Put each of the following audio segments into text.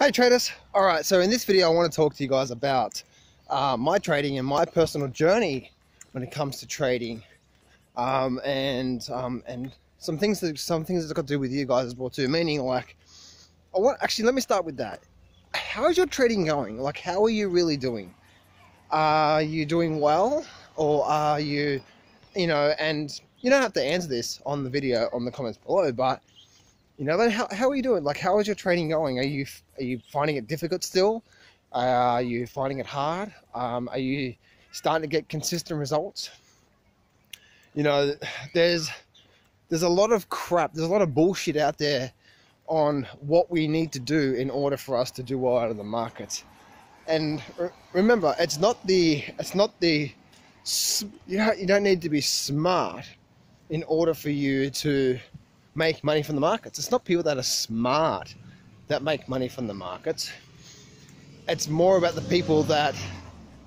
Hey traders. All right, so in this video I want to talk to you guys about my trading and my personal journey when it comes to trading, and some things that got to do with you guys as well too. Meaning, like, actually, let me start with that. How's your trading going? Like, how are you really doing? Are you doing well, or are you, and you don't have to answer this on the video on the comments below, but but how are you doing? Like, how is your trading going? Are you finding it difficult still? Are you finding it hard? Are you starting to get consistent results? There's a lot of crap. There's a lot of bullshit out there on what we need to do in order for us to do well out of the markets. And remember, you don't need to be smart in order for you to make money from the markets. It's not people that are smart that make money from the markets. It's more about the people that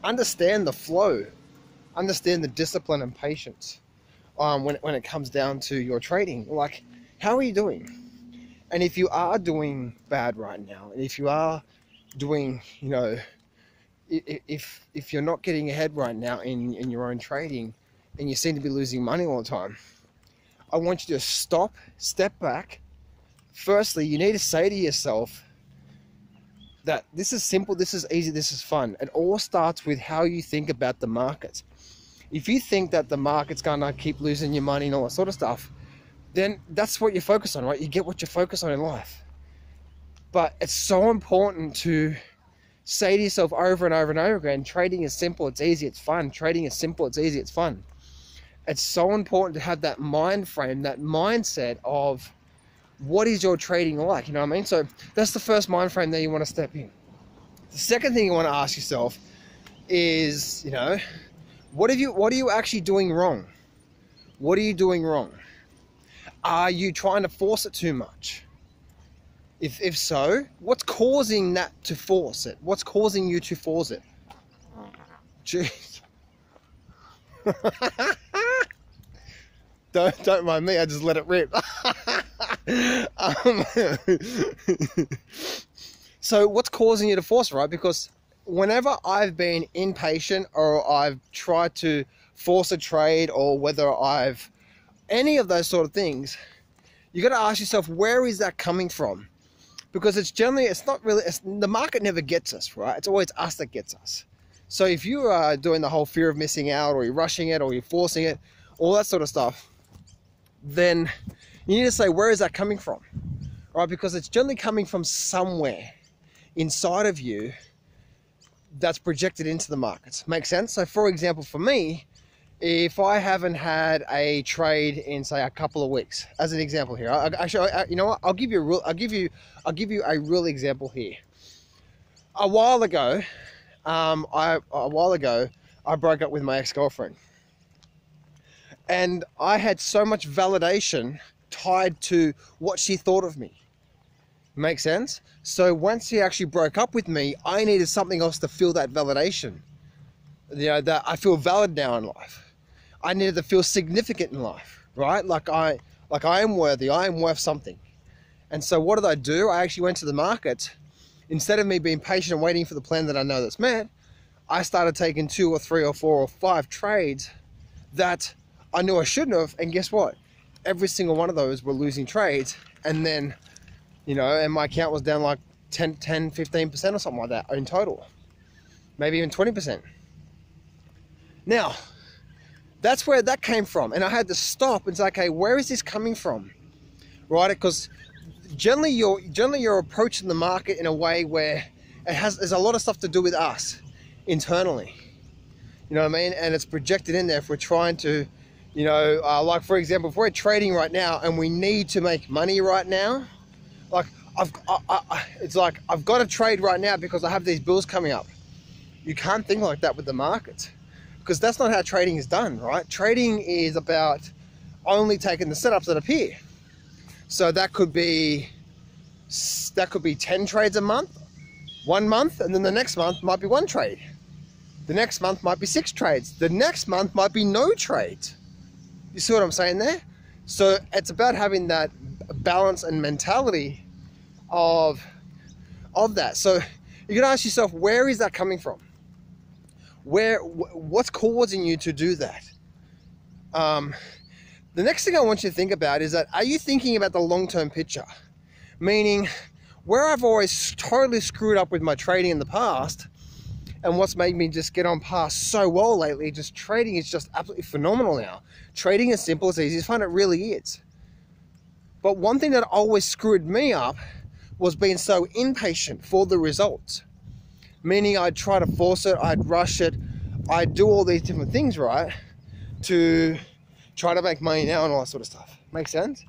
understand the flow, understand the discipline and patience when it comes down to your trading. Like, how are you doing? And if you are doing bad right now, and if you are doing, if you're not getting ahead right now in your own trading, and you seem to be losing money all the time, I want you to stop, step back. Firstly, you need to say to yourself that this is simple, this is easy, this is fun. It all starts with how you think about the market. If you think that the market's gonna keep losing your money and all that sort of stuff, then that's what you focus on, right? You get what you focus on in life. But it's so important to say to yourself over and over and over again, trading is simple, it's easy, it's fun. Trading is simple, it's easy, it's fun. It's so important to have that mind frame, that mindset of what is your trading like, you know what I mean? So that's the first mind frame that you want to step in. The second thing you want to ask yourself is, what are you actually doing wrong? What are you doing wrong? Are you trying to force it too much? If so, what's causing that to force it? What's causing you to force it? Jeez. Don't mind me, I just let it rip. So what's causing you to force it, right? Because whenever I've been impatient, or I've tried to force a trade, or whether I've any of those sort of things, you got to ask yourself, where is that coming from? Because the market never gets us, right? It's always us that gets us. So if you are doing the whole fear of missing out, or you're rushing it, or you're forcing it, all that sort of stuff, then you need to say, where is that coming from? Right? Because it's generally coming from somewhere inside of you that's projected into the markets. Make sense? So for example, for me, if I haven't had a trade in, say, a couple of weeks, as an example here, you know what? I'll give you a real example here. A while ago, I broke up with my ex-girlfriend, and I had so much validation tied to what she thought of me. Make sense? So once she actually broke up with me, I needed something else to fill that validation. That I feel valid now in life. I needed to feel significant in life, right? Like I am worthy. I am worth something. And so what did I do? I actually went to the market. Instead of me being patient and waiting for the plan that I know that's met, I started taking 2 or 3 or 4 or 5 trades that I knew I shouldn't have. And guess what? Every single one of those were losing trades. And then, and my account was down like 10, 15% or something like that in total. Maybe even 20%. Now, that's where that came from. And I had to stop and say, okay, where is this coming from? Right? Because generally you're approaching the market in a way where there's a lot of stuff to do with us internally. You know what I mean? And it's projected in there if we're trying to, like for example, if we're trading right now and we need to make money right now, like it's like I've got to trade right now because I have these bills coming up. You can't think like that with the market, because that's not how trading is done, right? Trading is about only taking the setups that appear. So that could be 10 trades a month, 1 month, and then the next month might be 1 trade. The next month might be 6 trades. The next month might be no trades. You see what I'm saying there? So it's about having that balance and mentality of of that. So you can ask yourself, where is that coming from? What's causing you to do that? The next thing I want you to think about is that, are you thinking about the long-term picture? Meaning, where I've always totally screwed up with my trading in the past, and what's made me just get on past so well lately, just trading is just absolutely phenomenal now. Trading is simple, it's easy, it's fun, it really is. But one thing that always screwed me up was being so impatient for the results. Meaning I'd try to force it, I'd rush it, I'd do all these different things, right? To try to make money now and all that sort of stuff. Make sense?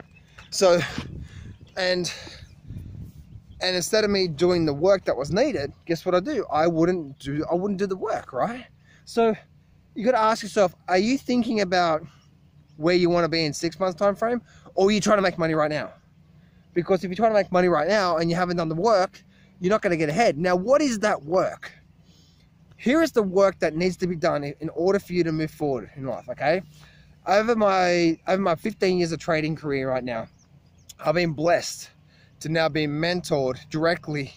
So, and instead of me doing the work that was needed, guess what I do? I wouldn't do the work, right? So you got to ask yourself, are you thinking about where you want to be in 6 months time frame, or are you trying to make money right now? Because if you're trying to make money right now and you haven't done the work, you're not going to get ahead. Now, what is that work? Here is the work that needs to be done in order for you to move forward in life, okay? Over my 15 years of trading career right now, I've been blessed to now be mentored directly,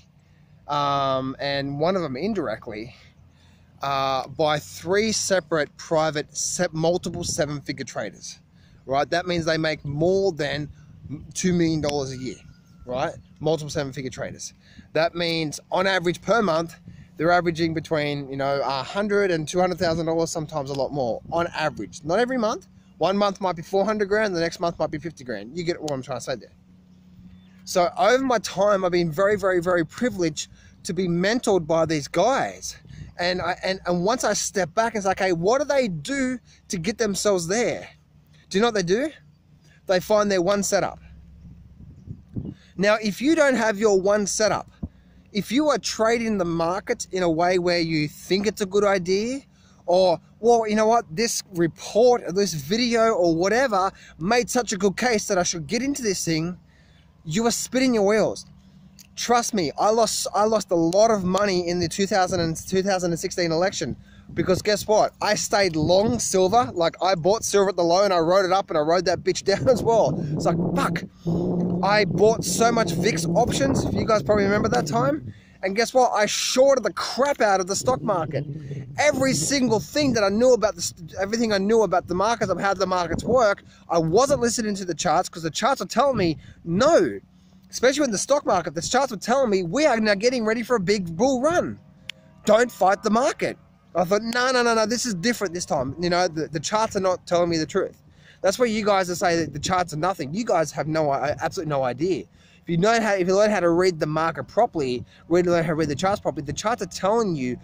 and one of them indirectly, by 3 separate private, multiple 7-figure traders, right? That means they make more than $2 million a year, right? Multiple 7-figure traders. That means on average per month, they're averaging between, $100,000 and $200,000, sometimes a lot more on average. Not every month. One month might be 400 grand, the next month might be 50 grand. You get what I'm trying to say there. So over my time, I've been very, very, very privileged to be mentored by these guys. And once I step back and say, okay, what do they do to get themselves there? Do you know what they do? They find their one setup. Now, if you don't have your one setup, if you are trading the market in a way where you think it's a good idea, or, well, you know what, this report, or this video, or whatever, made such a good case that I should get into this thing, you are spinning your wheels. Trust me, I lost a lot of money in the 2016 election, because guess what? I stayed long silver. Like, I bought silver at the low and I rode it up and I rode that bitch down as well. It's like, fuck. I bought so much VIX options, if you guys probably remember that time. And guess what? I shorted the crap out of the stock market. Every single thing that I knew about everything I knew about the markets, of how the markets work, I wasn't listening to the charts, because the charts are telling me no. Especially in the stock market, the charts were telling me we are now getting ready for a big bull run. Don't fight the market. I thought, no, this is different this time. The charts are not telling me the truth. That's where you guys are saying that the charts are nothing. You guys have absolutely no idea. If you learn how to read the market properly, learn how to read the charts properly, the charts are telling you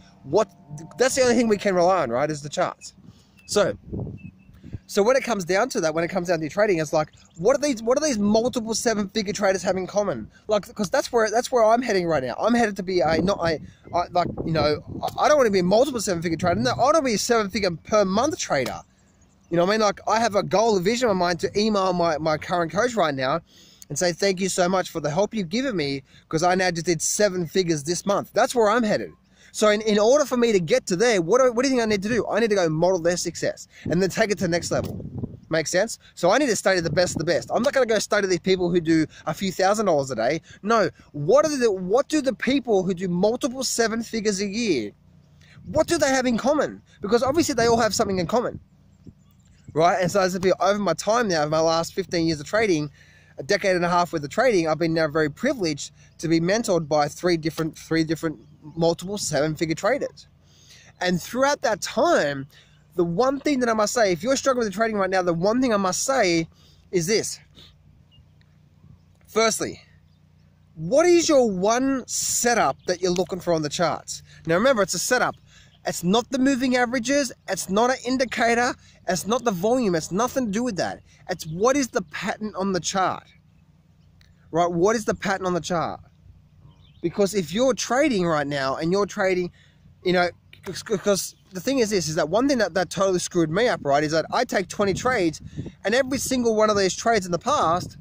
that's the only thing we can rely on, right, is the charts. So when it comes down to that, when it comes down to trading, it's like, what do these multiple 7-figure traders have in common? Like, because that's where I'm heading right now. I'm headed to be I don't want to be a multiple 7-figure trader. No, I want to be a 7-figure per month trader. You know what I mean? Like, I have a goal, a vision in mind to email my current coach right now and say, thank you so much for the help you've given me, because I now just did 7 figures this month. That's where I'm headed. So in order for me to get to there, what do you think I need to do? I need to go model their success and then take it to the next level. Make sense? So I need to study the best of the best. I'm not going to go study these people who do a few $1,000s a day. No, what do the people who do multiple 7 figures a year, what do they have in common? Because obviously they all have something in common, right? And so as over my time now, over my last 15 years of trading, a decade and a half worth of trading, I've been now very privileged to be mentored by three different multiple 7-figure traders. And throughout that time, the one thing that I must say, if you're struggling with trading right now, the one thing I must say is this. Firstly, what is your one setup that you're looking for on the charts? Now remember, it's a setup. It's not the moving averages. It's not an indicator. It's not the volume. It's nothing to do with that. It's what is the pattern on the chart, right? What is the pattern on the chart? Because if you're trading right now and you're trading, because the thing is this, is that one thing that totally screwed me up, right, is that I take 20 trades, and every single one of these trades in the past,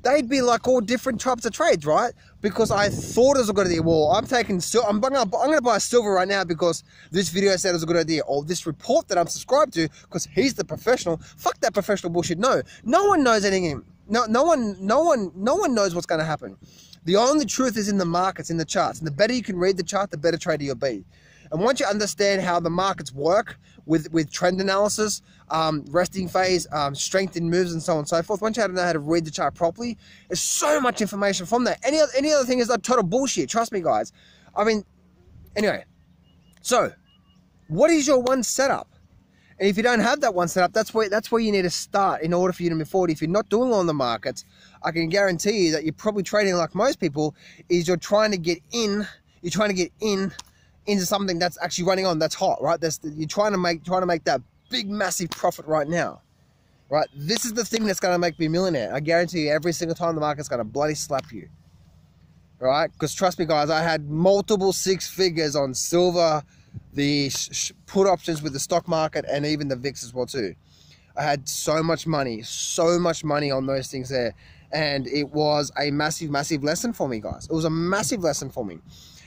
they'd be like all different types of trades, right? Because I thought it was a good idea. Well, I'm going to buy silver right now because this video said it was a good idea. Or this report that I'm subscribed to, because he's the professional. Fuck that professional bullshit. No one knows anything. No one knows what's going to happen. The only truth is in the markets, in the charts. And the better you can read the chart, the better trader you'll be. And once you understand how the markets work with trend analysis, resting phase, strength in moves, and so on and so forth, once you know how to read the chart properly, there's so much information from that. Any other thing is like total bullshit. Trust me, guys. I mean, anyway. So, what is your one setup? And if you don't have that one setup, that's where you need to start in order for you to move forward. If you're not doing well in the markets, I can guarantee you that you're probably trading like most people. Is you're trying to get in. You're trying to get into something that's actually running on, that's hot, right? You're trying to make that big, massive profit right now, right? This is the thing that's going to make me a millionaire. I guarantee you, every single time the market's going to bloody slap you, right? Because trust me, guys, I had multiple 6 figures on silver, the put options with the stock market, and even the VIX as well too. I had so much money on those things there, and it was a massive, massive lesson for me, guys. It was a massive lesson for me.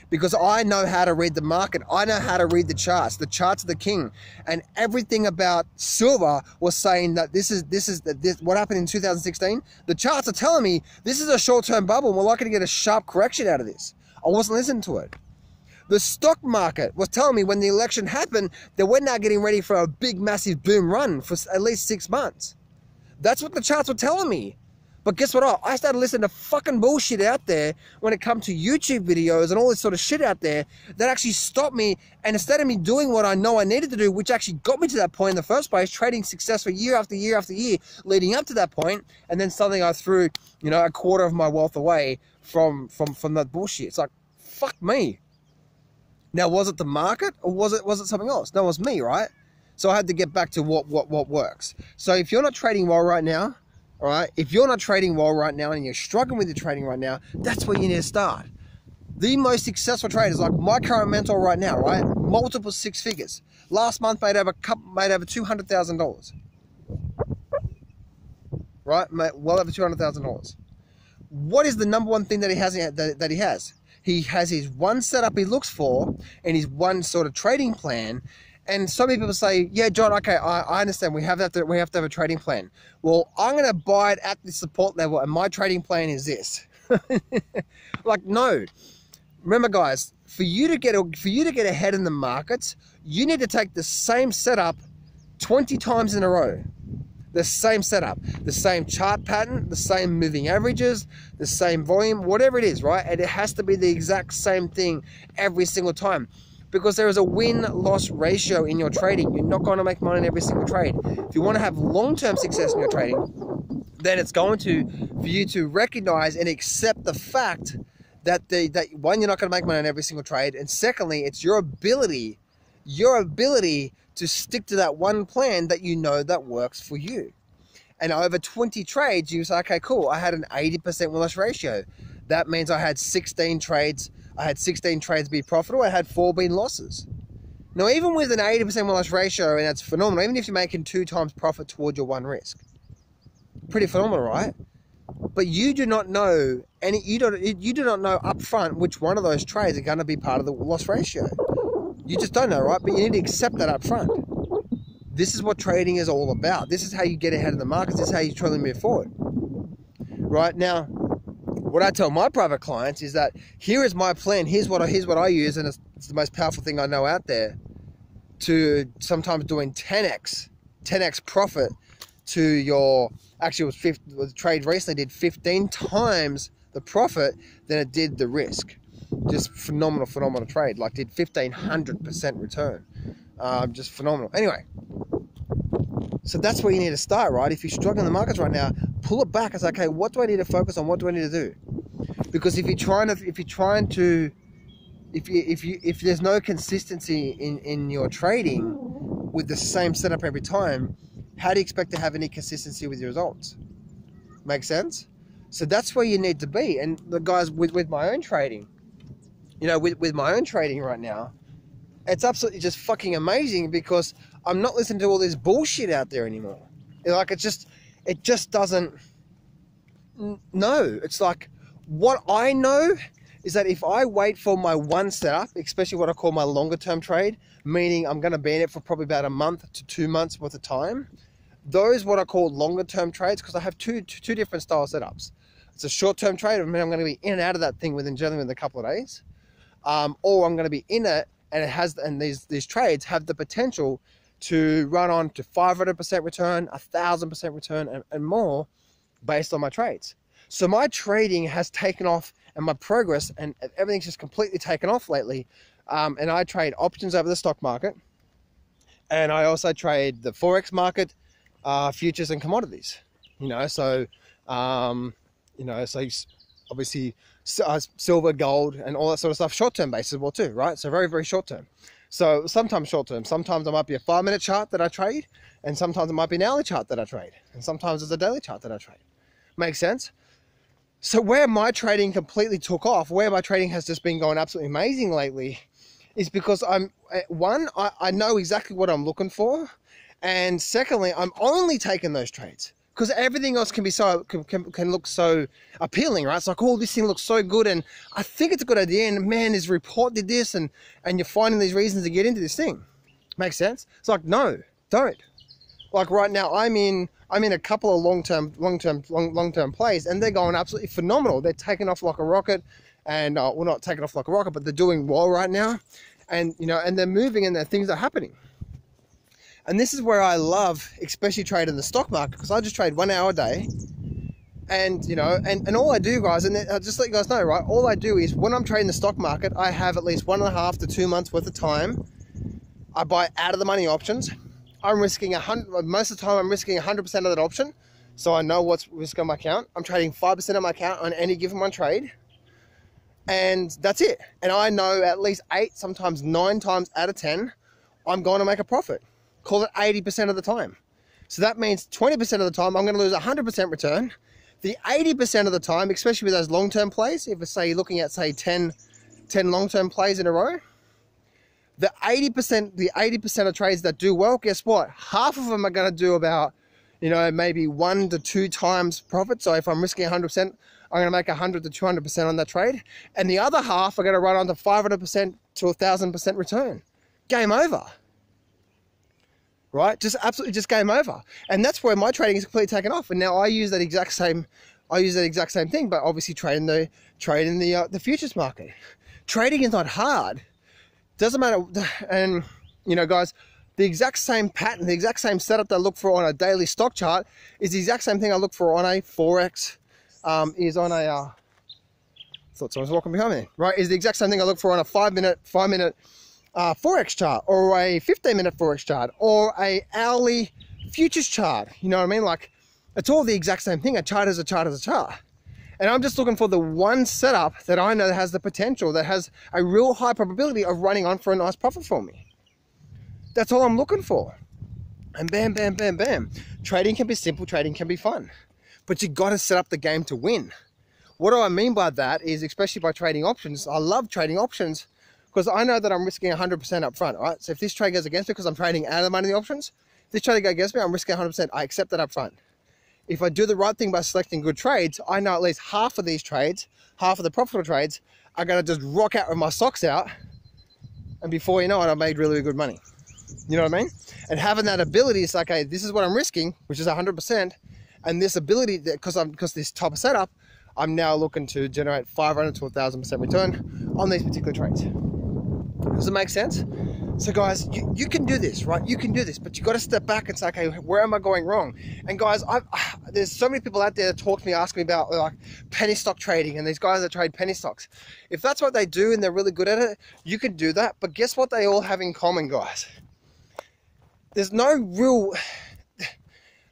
Because I know how to read the market. I know how to read the charts. The charts are the king. And everything about silver was saying that this what happened in 2016. The charts are telling me this is a short-term bubble and we're likely to get a sharp correction out of this. I wasn't listening to it. The stock market was telling me when the election happened that we're now getting ready for a big, massive boom run for at least 6 months. That's what the charts were telling me. But guess what? I started listening to fucking bullshit out there when it comes to YouTube videos and all this sort of shit out there that actually stopped me. And instead of me doing what I know I needed to do, which actually got me to that point in the first place, trading success for year after year after year leading up to that point, and then suddenly I threw, you know, a quarter of my wealth away from that bullshit. It's like, fuck me. Now, was it the market or was it something else? No, it was me, right? So I had to get back to what works. So if you're not trading well right now, all right, if you're not trading well right now and you're struggling with your trading right now, that's where you need to start. The most successful traders, like my current mentor right now, right, multiple 6 figures. Last month made over $200,000. Right, well over $200,000. What is the number one thing that he has? He has his one setup he looks for and his one sort of trading plan. And so many people say, yeah, John, okay, I understand. We have to have a trading plan. Well, I'm going to buy it at the support level, and my trading plan is this. Like, no. Remember, guys, for you to get ahead in the markets, you need to take the same setup 20 times in a row. The same setup, the same chart pattern, the same moving averages, the same volume, whatever it is, right? And it has to be the exact same thing every single time. Because there is a win-loss ratio in your trading. You're not going to make money in every single trade. If you want to have long-term success in your trading, then it's going to, for you to recognize and accept the fact that one, you're not going to make money in every single trade, and secondly, it's your ability to stick to that one plan that you know that works for you. And over 20 trades, you say, okay, cool, I had an 80% win-loss ratio. That means I had 16 trades. I had 16 trades be profitable. I had 4 being losses. Now, even with an 80% win-loss ratio, and that's phenomenal, even if you're making 2 times profit toward your one risk, pretty phenomenal, right? But you do not know, you do not know up front which one of those trades are going to be part of the loss ratio. You just don't know, right? But you need to accept that up front. This is what trading is all about. This is how you get ahead of the markets. This is how you truly move forward. Right now, what I tell my private clients is that here is my plan. Here's what I use, and it's the most powerful thing I know out there. To sometimes doing 10x profit to your, actually it was the trade recently did 15 times the profit than it did the risk. Just phenomenal trade. Like did 1,500% return. Just phenomenal. Anyway, so that's where you need to start, right? If you're struggling in the markets right now, pull it back and say, okay, what do I need to focus on? What do I need to do? Because if there's no consistency in your trading with the same setup every time, how do you expect to have any consistency with your results? Make sense? So that's where you need to be. And the guys with my own trading, you know, with my own trading right now, it's absolutely just fucking amazing because I'm not listening to all this bullshit out there anymore. Like it just doesn't. No, it's like what I know is that if I wait for my one setup, especially what I call my longer term trade, meaning I'm going to be in it for probably about a month to 2 months worth of time, those what I call longer term trades, because I have two different style setups. it's a short-term trade. I mean, I'm going to be in and out of that thing generally within a couple of days, or I'm going to be in it, and these trades have the potential to run on to 500% return, 1,000% return, and more based on my trades. So my trading has taken off, and my progress and everything's just completely taken off lately. And I trade options over the stock market, and I also trade the Forex market, futures and commodities. So obviously silver, gold, and all that sort of stuff, short-term basis as well too, right? So very, very short-term. So sometimes short-term, sometimes it might be a 5-minute chart that I trade, and sometimes it might be an hourly chart that I trade, and sometimes it's a daily chart that I trade. Makes sense? So where my trading completely took off, where my trading has just been going absolutely amazing lately, is because I know exactly what I'm looking for, and secondly, I'm only taking those trades because everything else can be can look so appealing, right? It's like, oh, this thing looks so good, and I think it's a good idea, and man, this report did this, and you're finding these reasons to get into this thing. Makes sense? It's like, no, don't. Like right now, I'm in a couple of long-term plays, and they're going absolutely phenomenal. They're taking off like a rocket, and well, not taking off like a rocket, but they're doing well right now, and and they're moving, and things are happening. And this is where I love, especially trading the stock market, because I just trade 1 hour a day, and and all I do, guys, and I'll just let you guys know, right? All I do is when I'm trading the stock market, I have at least 1.5 to 2 months worth of time. I buy out of the money options. I'm risking most of the time I'm risking 100% of that option, so I know what's risk on my account. I'm trading 5% of my account on any given one trade, and that's it. And I know at least 8, sometimes 9 times out of 10, I'm going to make a profit. Call it 80% of the time. So that means 20% of the time I'm going to lose 100% return. The 80% of the time, especially with those long-term plays, if say you're looking at say 10 long-term plays in a row, the 80% of trades that do well, guess what? Half of them are going to do about, maybe 1 to 2 times profit. So if I'm risking 100%, I'm going to make 100 to 200% on that trade. And the other half are going to run on to 500% to 1,000% return. Game over. Right? Just absolutely just game over. And that's where my trading is completely taken off. And now I use that exact same thing, but obviously trading the futures market. Trading is not hard. Doesn't matter. And guys, the exact same pattern, the exact same setup that I look for on a daily stock chart is the exact same thing I look for on a Forex, is on a thought someone's walking behind me, right? Is the exact same thing I look for on a 5-minute Forex chart, or a 15-minute Forex chart, or a hourly futures chart. You know what I mean? Like, it's all the exact same thing. A chart is a chart is a chart. And I'm just looking for the one setup that I know that has the potential, that has a real high probability of running on for a nice profit for me. That's all I'm looking for. And bam, bam, bam, bam. Trading can be simple, trading can be fun. But you got to set up the game to win. What do I mean by that is, especially by trading options, I love trading options because I know that I'm risking 100% up front, right? So if this trade goes against me because I'm trading out of the money options, if this trade goes against me, I'm risking 100%. I accept that up front. If I do the right thing by selecting good trades, I know at least half of these trades, half of the profitable trades, are going to just rock out with my socks out. And before you know it, I made really good money. You know what I mean? And having that ability, it's like, hey, this is what I'm risking, which is 100%. And this ability, because this type of setup, I'm now looking to generate 500 to 1,000% return on these particular trades. Does it make sense? So guys, you can do this, right? You can do this, but you got to step back and say, okay, where am I going wrong? And guys, there's so many people out there that talk to me, ask me about like penny stock trading, and these guys that trade penny stocks. If that's what they do and they're really good at it, you can do that. But guess what they all have in common, guys? There's no real...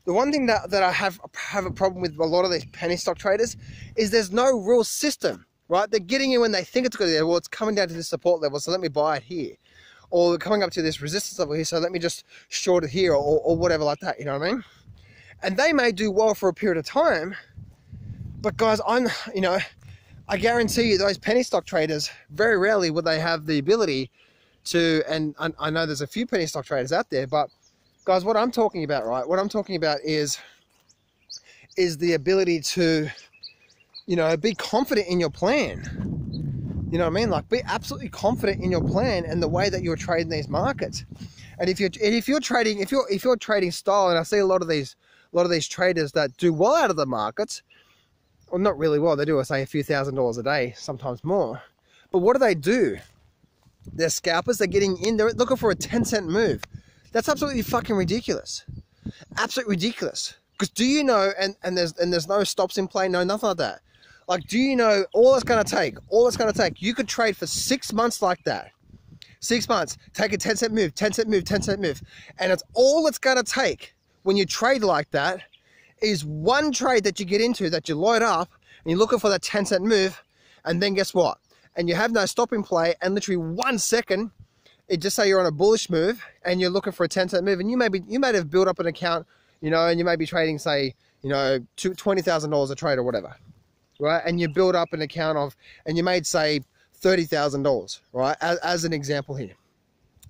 The one thing that I have a problem with a lot of these penny stock traders is there's no real system, right? They're getting in when they think it's good. Well, it's coming down to this support level, so let me buy it here. Or coming up to this resistance level here, so let me just short it here, or whatever like that, you know what I mean? And they may do well for a period of time, but guys, I guarantee you those penny stock traders, very rarely will they have the ability to, and I know there's a few penny stock traders out there, but guys, what I'm talking about, right? What I'm talking about is the ability to, be confident in your plan. You know what I mean? Like, be absolutely confident in your plan and the way that you're trading these markets. And if you're trading style, and I see a lot of these traders that do well out of the markets, Well, not really well. They do, say, a few $1,000s a day, sometimes more. But what do? They're scalpers. They're getting in. They're looking for a 10-cent move. That's absolutely fucking ridiculous. Absolutely ridiculous. Because do you know, and there's no stops in play, no, nothing like that. Like, do you know all it's going to take, you could trade for 6 months like that. 6 months, take a 10-cent move, 10-cent move, 10-cent move. And it's all it's going to take when you trade like that is one trade that you get into, that you load up, and you're looking for that 10-cent move, and then guess what? And you have no stop in play, and literally 1 second, it just say you're on a bullish move, and you're looking for a 10-cent move, and you might have built up an account, you know, and you may be trading, say, you know, $20,000 a trade or whatever, right? And you build up an account of, and you made, say, $30,000, right? As an example here,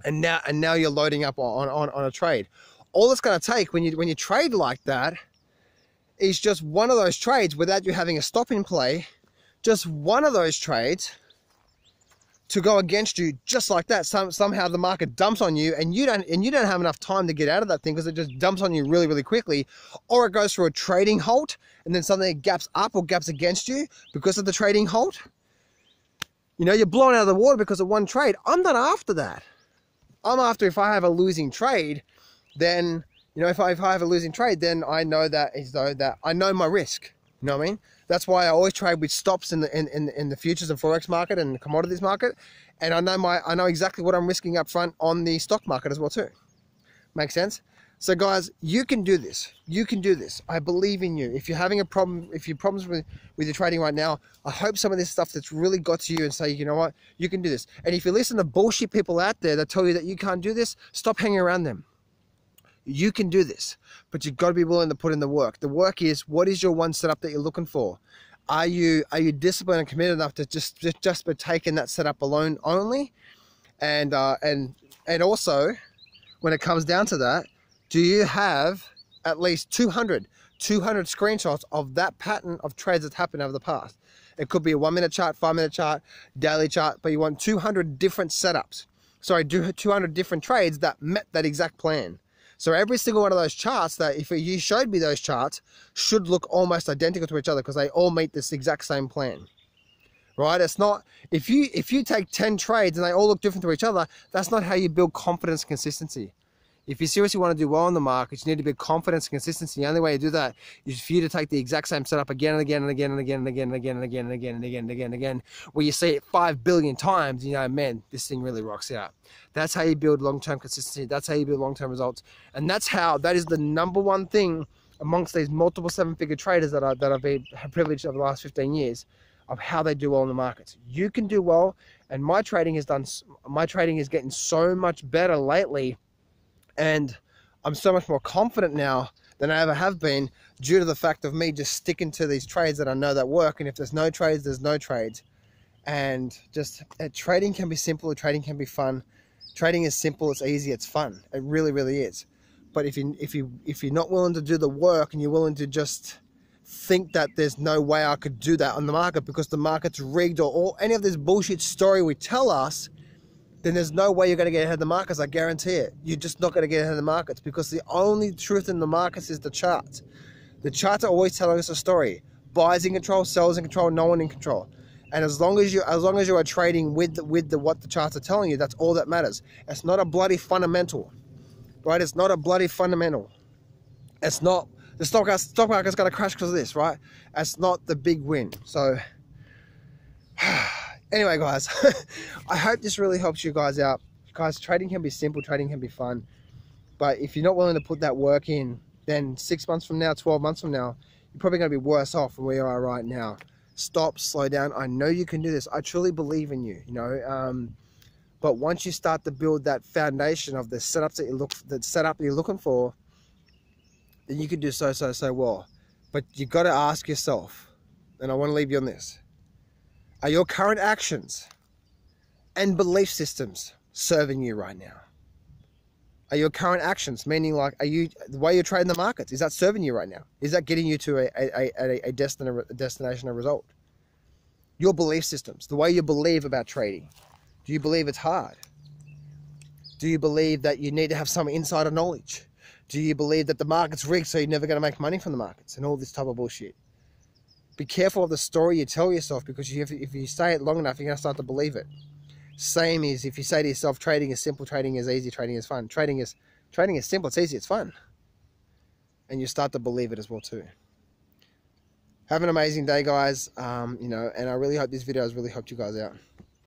and now you're loading up on a trade. All it's going to take when you trade like that is just one of those trades without you having a stop in play, just one of those trades to go against you, just like that. Somehow the market dumps on you, and you don't have enough time to get out of that thing because it just dumps on you really, really quickly, or it goes through a trading halt, and then suddenly it gaps up or gaps against you because of the trading halt. You know, you're blown out of the water because of one trade. I'm not after that. I'm after, if I have a losing trade, then, you know, if I have a losing trade, then I know that as though that I know my risk. You know what I mean? That's why I always trade with stops in the futures and forex market and the commodities market, and I know exactly what I'm risking up front on the stock market as well too. Makes sense? So guys, you can do this. You can do this. I believe in you. If you're having a problem, if you're problems with your trading right now, I hope some of this stuff that's really got to you and say, you know what, you can do this. And if you listen to bullshit people out there that tell you that you can't do this, stop hanging around them. You can do this, but you've got to be willing to put in the work. The work is, what is your one setup that you're looking for? Are you disciplined and committed enough to just be taking that setup alone only? And also, when it comes down to that, do you have at least 200 screenshots of that pattern of trades that's happened over the past? It could be a 1-minute chart, 5-minute chart, daily chart, but you want 200 different setups. Sorry, 200 different trades that met that exact plan. So every single one of those charts, that if you showed me those charts, should look almost identical to each other because they all meet this exact same plan, right? It's not, if you take 10 trades and they all look different to each other, that's not how you build confidence and consistency. If you seriously want to do well in the market, you need to build confidence and consistency. The only way to do that is for you to take the exact same setup again and again and again and again and again and again and again and again and again and again and again, where you see it 5 billion times, you know, man, this thing really rocks out. That's how you build long-term consistency. That's how you build long-term results. And that is the number one thing amongst these multiple 7-figure traders that I've been privileged over the last 15 years of how they do well in the markets. You can do well, and my trading is getting so much better lately. And I'm so much more confident now than I ever have been, due to the fact of me just sticking to these trades that I know that work. And if there's no trades, there's no trades. And just trading can be simple. Trading can be fun. Trading is simple. It's easy. It's fun. It really, really is. But if you're not willing to do the work, and you're willing to just think that there's no way I could do that on the market because the market's rigged, or any of this bullshit story we tell us, then there's no way you're going to get ahead of the markets. I guarantee it. You're just not going to get ahead of the markets, because the only truth in the markets is the charts. The charts are always telling us a story. Buyers in control, sellers in control, no one in control. And as long as you are trading with what the charts are telling you, that's all that matters. It's not a bloody fundamental, right? It's not a bloody fundamental. It's not the stock market's going to crash because of this, right? That's not the big win. So. Anyway, guys, I hope this really helps you guys out. Guys, trading can be simple, trading can be fun. But if you're not willing to put that work in, then 6 months from now, 12 months from now, you're probably going to be worse off from where you are right now. Stop, slow down. I know you can do this. I truly believe in you, you know. But once you start to build that foundation of the setups that you're looking for, then you can do so well. But you got to ask yourself, and I want to leave you on this. Are your current actions and belief systems serving you right now? Are your current actions, meaning like, the way you're trading the markets, is that serving you right now? Is that getting you to a destination, a result? Your belief systems, the way you believe about trading. Do you believe it's hard? Do you believe that you need to have some insider knowledge? Do you believe that the market's rigged so you're never going to make money from the markets and all this type of bullshit? Be careful of the story you tell yourself, because if you say it long enough, you're going to start to believe it. Same as if you say to yourself, trading is simple, trading is easy, trading is fun. Trading is simple, it's easy, it's fun. And you start to believe it as well too. Have an amazing day, guys. And I really hope this video has really helped you guys out.